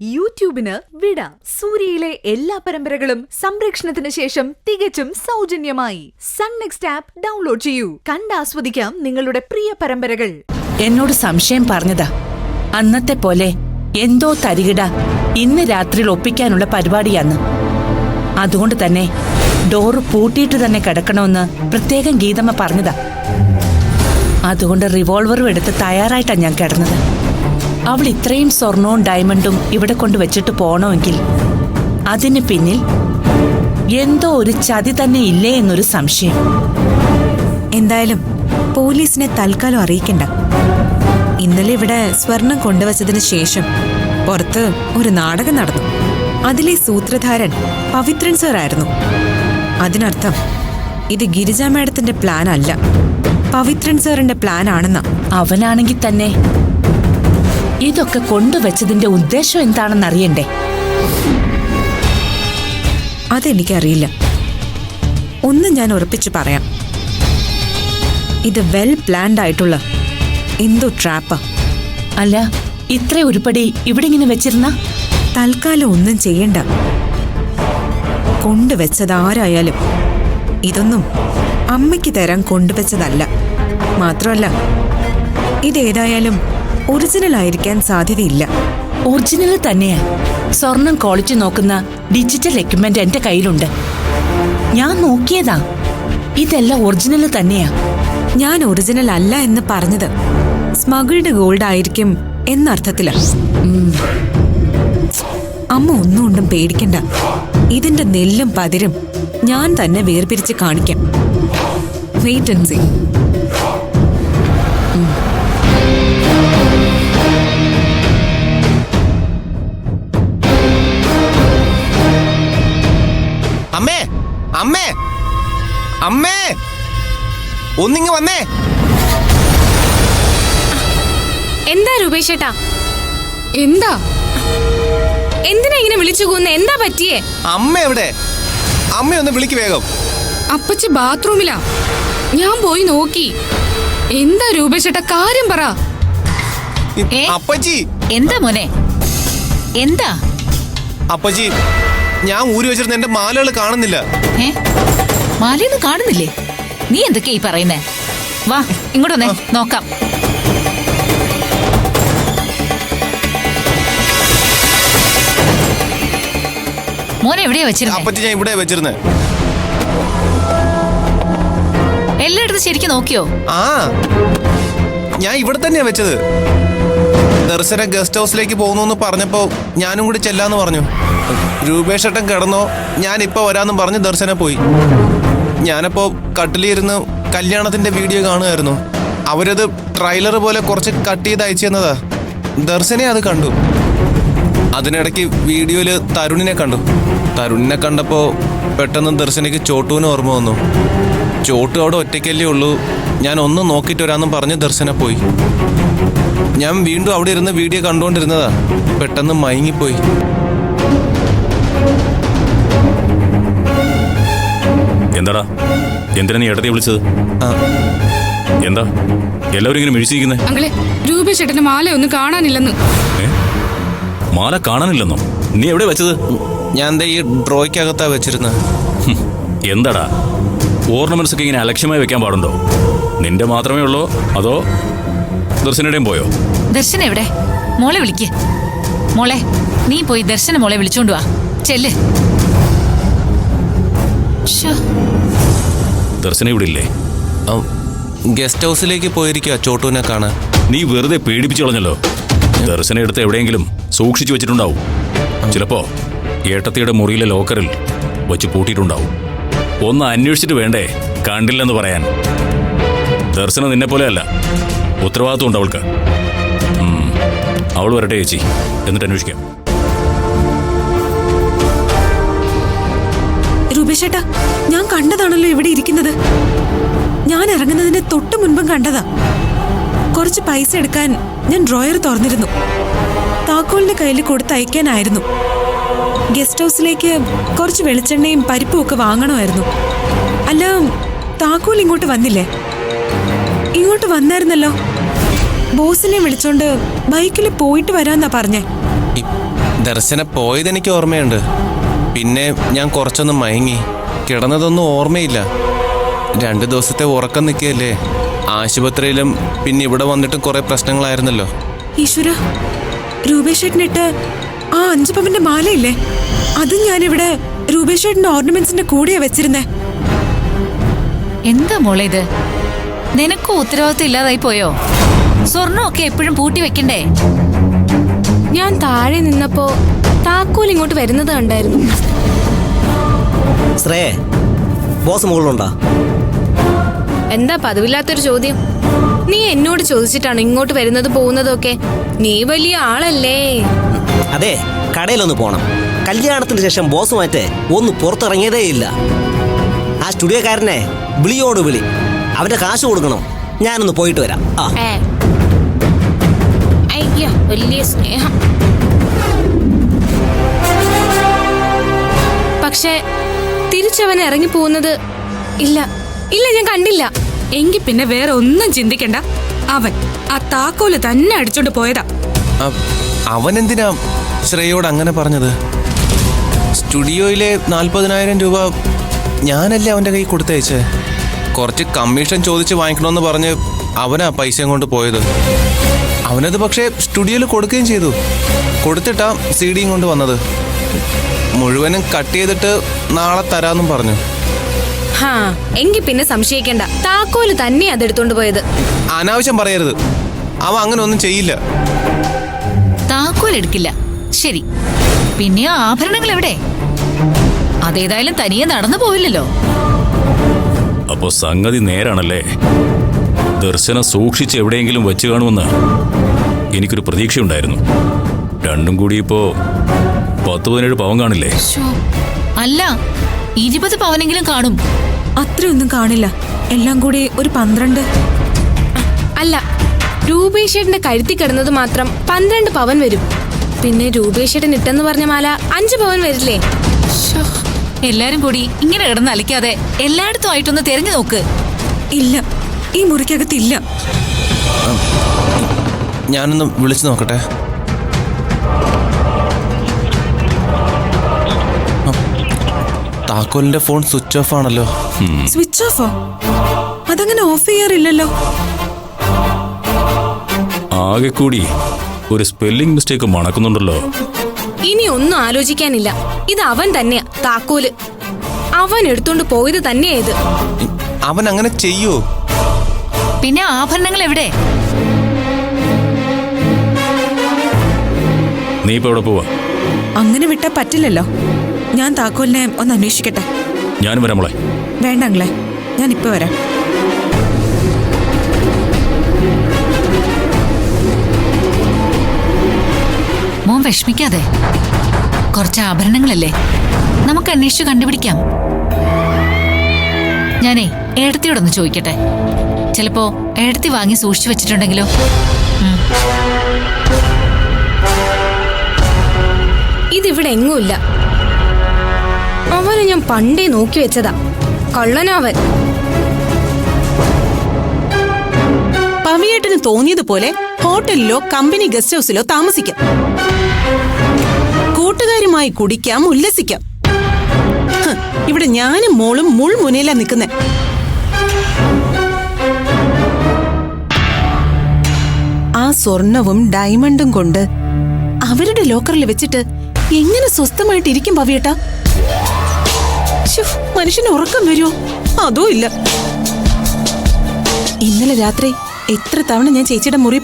യൂട്യൂബിന് വിട. സൂര്യയിലെ എല്ലാ പരമ്പരകളും സംരക്ഷണത്തിന് ശേഷം തികച്ചും സൗജന്യമായി സൺ നെക്സ്റ്റ് ആപ്പ് ഡൗൺലോഡ് ചെയ്യൂ. കണ്ടാസ്വദിക്കാം നിങ്ങളുടെ പ്രിയ പരമ്പരകൾ. എന്നോട് സംശയം പറഞ്ഞതാ. അന്നത്തെ പോലെ എന്തോ തരികിട ഇന്ന് രാത്രിയിൽ ഒപ്പിക്കാനുള്ള പരിപാടിയാന്ന്. അതുകൊണ്ട് തന്നെ ഡോറ് പൂട്ടിയിട്ട് തന്നെ കിടക്കണമെന്ന് പ്രത്യേകം ഗീതമ്മ പറഞ്ഞതാ. അതുകൊണ്ട് റിവോൾവറും എടുത്ത് തയ്യാറായിട്ടാ ഞാൻ കിടന്നത്. അവൾ ഇത്രയും സ്വർണവും ഡയമണ്ടും ഇവിടെ കൊണ്ടുവച്ചിട്ട് പോണമെങ്കിൽ അതിന് പിന്നിൽ എന്തോ ഒരു ചതി തന്നെ ഇല്ലേ എന്നൊരു സംശയം. എന്തായാലും പോലീസിനെ തൽക്കാലം അറിയിക്കണ്ട. ഇന്നലെ ഇവിടെ സ്വർണം കൊണ്ടുവച്ചതിന് ശേഷം പുറത്ത് ഒരു നാടകം നടന്നു. അതിലെ സൂത്രധാരൻ പവിത്രൻ സർ ആയിരുന്നു. അതിനർത്ഥം ഇത് ഗിരിജ മാഡത്തിന്റെ പ്ലാൻ അല്ല, പവിത്രൻ സാറിന്റെ പ്ലാൻ ആണെന്ന. അവനാണെങ്കിൽ തന്നെ ഇതൊക്കെ കൊണ്ടുവച്ചതിന്റെ ഉദ്ദേശം എന്താണെന്ന് അറിയണ്ടേ? അതെനിക്കറിയില്ല. ഒന്ന് ഞാൻ ഉറപ്പിച്ചു പറയാം, ഇത് വെൽ പ്ലാൻഡ് ആയിട്ടുള്ള എന്തോ ട്രാപ്പാ. അല്ല, ഇത്ര ഉരുപ്പടി ഇവിടെ ഇങ്ങനെ വെച്ചിരുന്ന? തൽക്കാലം ഒന്നും ചെയ്യണ്ട. കൊണ്ടുവച്ചതാരായാലും ഇതൊന്നും അമ്മയ്ക്ക് തരാൻ കൊണ്ടുവച്ചതല്ല. മാത്രമല്ല, ഇതേതായാലും ഒറിജിനൽ ആയിരിക്കാൻ സാധ്യതയില്ല. ഒറിജിനൽ തന്നെയാ. സ്വർണം ക്വാളിറ്റി നോക്കുന്ന ഡിജിറ്റൽ എക്യുപ്മെന്റ് എന്റെ കയ്യിലുണ്ട്. ഞാൻ നോക്കിയതാ. ഇതെല്ലാം ഒറിജിനൽ തന്നെയാ. ഞാൻ ഒറിജിനൽ അല്ല എന്ന് പറഞ്ഞത് സ്മഗിൾഡ് ഗോൾഡ് ആയിരിക്കും എന്നർത്ഥത്തില. അമ്മ ഒന്നും കൊണ്ടും പേടിക്കണ്ട. ഇതിന്റെ നെല്ലും പതിരും ഞാൻ തന്നെ വേർപിരിച്ച് കാണിക്കാം. Wait and see. അമ്മേ, അമ്മേ, അമ്മേ, ഒന്നിങ്ങ് വന്നേ. എന്താ രൂപേഷേട്ടാ? എന്താ എന്തിനാ ഇങ്ങനെ വിളിച്ചു പോകുന്ന? എന്താ പറ്റിയേ? അമ്മ എവിടെ? അമ്മയൊന്ന് വിളിക്ക് വേഗം. അപ്പച്ചി ബാത്റൂമിലാ. ഞാൻ പോയി നോക്കി. എന്താ രൂപേഷേട്ടാ, കാര്യം പറ. അപ്പച്ചി. എന്താ മോനെ, എന്താ? അപ്പച്ചി, ഞാൻ ഊരി വെച്ചിരുന്ന എന്റെ മാലകൾ കാണുന്നില്ല. മാലയൊന്നും കാണുന്നില്ലേ? നീ എന്തൊക്കെയാ ഈ പറയുന്നേ? വാ ഇങ്ങോട്ട് വന്നേ, നോക്കാം. മോനെ എവിടെയാ വെച്ചിരുന്നത്? അപ്പച്ചി, ഞാൻ ഇവിടെ വെച്ചിരുന്നേ. എല്ലായിടത്തും ശരിക്കും നോക്കിയോ? ആ, ഞാൻ ഇവിടെ തന്നെയാ വെച്ചത്. ദർശന ഗസ്റ്റ് ഹൗസിലേക്ക് പോകുന്നു പറഞ്ഞപ്പോ ഞാനും കൂടി ചെല്ലാന്ന് പറഞ്ഞു. രൂപേഷേട്ടൻ കിടന്നോ, ഞാൻ ഇപ്പൊ വരാന്നും പറഞ്ഞ് ദർശന പോയി. ഞാനപ്പോ കട്ടിലിരുന്ന് കല്യാണത്തിന്റെ വീഡിയോ കാണുമായിരുന്നു. അവരത് ട്രെയിലർ പോലെ കുറച്ച് കട്ട് ചെയ്ത് അയച്ചു തന്നതാ. ദർശനെ അത് കണ്ടു. അതിനിടയ്ക്ക് വീഡിയോയില് തരുണിനെ കണ്ടു. തരുണിനെ കണ്ടപ്പോ പെട്ടെന്ന് ദർശനയ്ക്ക് ചോട്ടുവിന് ഓർമ്മ വന്നു. ചോട്ടു അവിടെ ഒറ്റയ്ക്കല്ലേ ഉള്ളൂ, ഞാൻ ഒന്ന് നോക്കിയിട്ട് വരാമെന്നും പറഞ്ഞ് ദർശന പോയി. ഞാൻ വീണ്ടും അവിടെ ഇരുന്ന് വീഡിയോ കണ്ടുകൊണ്ടിരുന്നതാ. പെട്ടെന്ന് മയങ്ങിപ്പോയി. എന്താടാ, എന്തിനാ നീ ഇടത്തെ വിളിച്ചത്? എന്താ എല്ലാവരും ഇങ്ങനെ മിഴിച്ചിരിക്കുന്നേ? അങ്ങളെ, രൂപേഷേട്ടന്റെ മാല ഒന്നും കാണാനില്ലെന്ന്. മാല കാണാനില്ലെന്നോ? നീ എവിടെ വെച്ചത്? ഞാൻ എന്താ ഈ ഡ്രോയ്ക്കകത്താ വെച്ചിരുന്നത്. എന്താടാ, ഓർണമെന്റ്സ് ഒക്കെ ഇങ്ങനെ അലക്ഷ്യമായി വെക്കാൻ പാടുണ്ടോ? നിന്റെ മാത്രമേ ഉള്ളോ അതോ ദർശനയുടെയും പോയോ? ദർശന എവിടെ? മോളെ വിളിക്ക്. മോളെ, നീ പോയി ദർശന മോളെ വിളിച്ചോണ്ട് വാ. ചെല്ല്. ദർശന ഇവിടെ ഇല്ലേ? ഗസ്റ്റ് ഹൗസിലേക്ക് പോയിരിക്കുക ചോട്ടുവിനെ കാണാൻ. നീ വെറുതെ പേടിപ്പിച്ചു കളഞ്ഞല്ലോ. ദർശന എടുത്ത് എവിടെയെങ്കിലും സൂക്ഷിച്ചു വെച്ചിട്ടുണ്ടാവും. ചിലപ്പോ ഏട്ടത്തിയുടെ മുറിയിലെ ലോക്കറിൽ വെച്ച് പൂട്ടിയിട്ടുണ്ടാവും. ഒന്ന് അന്വേഷിച്ചിട്ട് വേണ്ടേ കണ്ടില്ലെന്ന് പറയാൻ? ദർശന നിന്നെ പോലെയല്ല, ഉത്തരവാദിത്വം ഉണ്ട് അവൾക്ക്. അവൾ വരട്ടെ ചേച്ചി, എന്നിട്ട് അന്വേഷിക്കാം. രൂപേഷേട്ടാ, ഞാൻ കണ്ടതാണല്ലോ ഇവിടെ ഇരിക്കുന്നത്. ഞാൻ ഇറങ്ങുന്നതിന് തൊട്ട് മുൻപും കണ്ടതാ. കുറച്ച് പൈസ എടുക്കാൻ ഞാൻ ഡ്രോയർ തുറന്നിരുന്നു. താക്കോലിന്റെ കയ്യിൽ കൊടുത്തയക്കാനായിരുന്നു. ഗസ്റ്റ് ഹൗസിലേക്ക് കുറച്ച് വെളിച്ചെണ്ണയും പരിപ്പും ഒക്കെ വാങ്ങണമായിരുന്നു. അല്ല, താക്കോൽ ഇങ്ങോട്ട് വന്നില്ലേ? ഇങ്ങോട്ട് വന്നായിരുന്നല്ലോ. ബോസിനെ വിളിച്ചോണ്ട് ബൈക്കിൽ പോയിട്ട് വരാന്നാ പറഞ്ഞേ. ദർശന പോയതെനിക്ക് ഓർമ്മയുണ്ട്. പിന്നെ ഞാൻ കുറച്ചൊന്ന് മയങ്ങി, കിടന്നതൊന്നും ഓർമ്മയില്ല. 2 ദിവസത്തെ ഉറക്കം നിൽക്കുകയല്ലേ. ആശുപത്രിയിലും പിന്നെ ഇവിടെ വന്നിട്ടും കുറെ പ്രശ്നങ്ങളായിരുന്നല്ലോ. ഈശ്വര, രൂപേഷേട്ടനിട്ട് ആ 5 പവന്റെ മാലയില്ലേ, അത് ഞാനിവിടെ രൂപേഷേട്ടന്റെ ഓർണമെന്റ്സിന്റെ കൂടെയാ വെച്ചിരുന്നേ. എന്താ മോളെ ഇത്? നിനക്കും ഉത്തരവാദിത്വം ഇല്ലാതായി പോയോ? സ്വർണ്ണമൊക്കെ എപ്പോഴും പൂട്ടി വെക്കണ്ടേ? ഞാൻ താഴെ നിന്നപ്പോ താക്കോൽ ഇങ്ങോട്ട് വരുന്നത് കണ്ടായിരുന്നു. ശ്രേ, ബോസ് മുകളിലുണ്ടോ? എന്താ പതിവില്ലാത്തൊരു ചോദ്യം? നീ എന്നോട് ചോദിച്ചിട്ടാണ് ഇങ്ങോട്ട് വരുന്നത് പോകുന്നതും ഒക്കെ? നീ വലിയ ആളല്ലേ. അതെ, കടയിലൊന്ന് പോണം. കല്യാണത്തിന് ശേഷം ബോസുമായിട്ട് ഒന്ന് പുറത്തിറങ്ങിയതേ ഇല്ല. ആ സ്റ്റുഡിയോക്കാരനെ വിളിയോട് വിളി, അവന്റെ കാശ് കൊടുക്കണം. ഞാനൊന്ന് പോയിട്ട് വരാം. ആ അയ്യോ, വലിയ സ്നേഹം. പക്ഷെ തിരിച്ചവൻ ഇറങ്ങി പോകുന്നത് ഇല്ല, ഞാൻ കണ്ടില്ല. എങ്കിൽ പിന്നെ വേറെ ഒന്നും ചിന്തിക്കണ്ട. അവൻ ആ താക്കോല് തന്നെ അടിച്ചോണ്ട് പോയതാ. അവനെന്തിനാ ശ്രേയോട് അങ്ങനെ പറഞ്ഞത്? സ്റ്റുഡിയോയിലെ 40,000 രൂപ ഞാനല്ലേ അവന്റെ കൈ കൊടുത്തയച്ചേ. കുറച്ച് കമ്മീഷൻ ചോദിച്ച് വാങ്ങിക്കണമെന്ന് പറഞ്ഞ് അവനാ പൈസയും കൊണ്ട് പോയത്. അവനത് പക്ഷേ സ്റ്റുഡിയോയിൽ കൊടുക്കുകയും ചെയ്തു. കൊടുത്തിട്ടാ CD കൊണ്ട് വന്നത്. മുഴുവനും കട്ട് ചെയ്തിട്ട് നാളെ തരാന്നും പറഞ്ഞു. ഹാ, എങ്കിൽ പിന്നെ സംശയിക്കണ്ട, താക്കോല് തന്നെ അതെടുത്തോണ്ട് പോയത്. അനാവശ്യം പറയരുത്. അവൻ അങ്ങനെ ഒന്നും ചെയ്യില്ല. താക്കോൽ എടുക്കില്ല, ശരി. പിന്നെ ആ ആഭരണങ്ങൾ എവിടെ? അതേതായാലും തനിയെ നടന്നു പോയില്ലല്ലോ. അപ്പോ സംഗതി നേരാണല്ലേ? ദർശനം സൂക്ഷിച്ച് എവിടെയെങ്കിലും വെച്ച് കാണുമെന്ന് എനിക്കൊരു പ്രതീക്ഷയുണ്ടായിരുന്നു. രണ്ടും കൂടി ഇപ്പോ 10-17 പവൻ കാണില്ലേ? അല്ല, 20 പവനെങ്കിലും കാണും. അത്രയൊന്നും കാണില്ല, എല്ലാം കൂടി ഒരു 12. അല്ല, രൂപേഷേട്ടന്റെ കഴുത്തി കിടന്നത് മാത്രം 12 പവൻ വരും. പിന്നെ രൂപേഷേട്ടൻ ഇട്ടെന്ന് പറഞ്ഞ മാല 5 പവൻ വരില്ലേ? എല്ലാരും കൂടി ഇങ്ങനെ കിടന്ന് അലിക്കാതെ എല്ലായിടത്തും ആയിട്ടൊന്ന് തിരഞ്ഞു നോക്ക്. ഇല്ല, ഈ മുറിക്കകത്തില്ല. ഞാനൊന്ന് വിളിച്ചു നോക്കട്ടെ. താക്കോലിന്റെ ഫോൺ സ്വിച്ച് ഓഫ് ആണല്ലോ. സ്വിച്ച് ഓഫോ? അതങ്ങനെ ഓഫ് ചെയ്യാറില്ലല്ലോ. ആകെ കൂടി ഒരു സ്പെല്ലിംഗ് മിസ്റ്റേക്ക് മണക്കുന്നുണ്ടല്ലോ. ഇനി ഒന്നും ആലോചിക്കാനില്ല, ഇത് അവൻ തന്നെയാ താക്കോല്. അവൻ എടുത്തോണ്ട് പോയത് തന്നെയാ ഇത്. അവൻ അങ്ങനെ ചെയ്യൂ? പിന്നെ ആഭരണങ്ങൾ എവിടെ? നീ ഇപ്പൊ എവിടെ പോവാ? അങ്ങനെ വിട്ടാ പറ്റില്ലല്ലോ. ഞാൻ താക്കോലിനെ ഒന്ന് അന്വേഷിക്കട്ടെ. ഞാനും വരാം മോളെ. വേണ്ടങ്ങളെ, ഞാൻ ഇപ്പൊ വരാം. മോൻ വിഷമിക്കാതെ. കുറച്ച് ആഭരണങ്ങളല്ലേ, നമുക്ക് അന്വേഷിച്ചു കണ്ടുപിടിക്കാം. ഞാനേ ഏടത്തിയോടൊന്ന് ചോദിക്കട്ടെ. ചിലപ്പോ ഏടത്തി വാങ്ങി സൂക്ഷിച്ചു വെച്ചിട്ടുണ്ടെങ്കിലോ? ഇതിവിടെ എങ്ങുമില്ല. അവനെ ഞാൻ പണ്ടേ നോക്കി വെച്ചതാ. കള്ളനവൻ. പവിയേട്ടന് തോന്നിയതുപോലെ ഹോട്ടലിലോ കമ്പനി ഗസ്റ്റ് ഹൗസിലോ താമസിക്കാം, കൂട്ടുകാരുമായി കുടിക്കാം, ഉല്ലസിക്കാം. ഇവിടെ ഞാനും മോളും മുൾമുനയിലാ നിൽക്കുന്നേ. ആ സ്വർണവും ഡയമണ്ടും കൊണ്ട് അവരുടെ ലോക്കറിൽ വെച്ചിട്ട് എങ്ങനെ സ്വസ്ഥമായിട്ടിരിക്കും പവിയേട്ടാ? മനുഷ്യന് ഉറക്കം വരുമോ? അതോ ഇല്ല. ഇന്നലെ രാത്രി എത്ര തവണ ഞാൻ ചേച്ചിയുടെ മുറി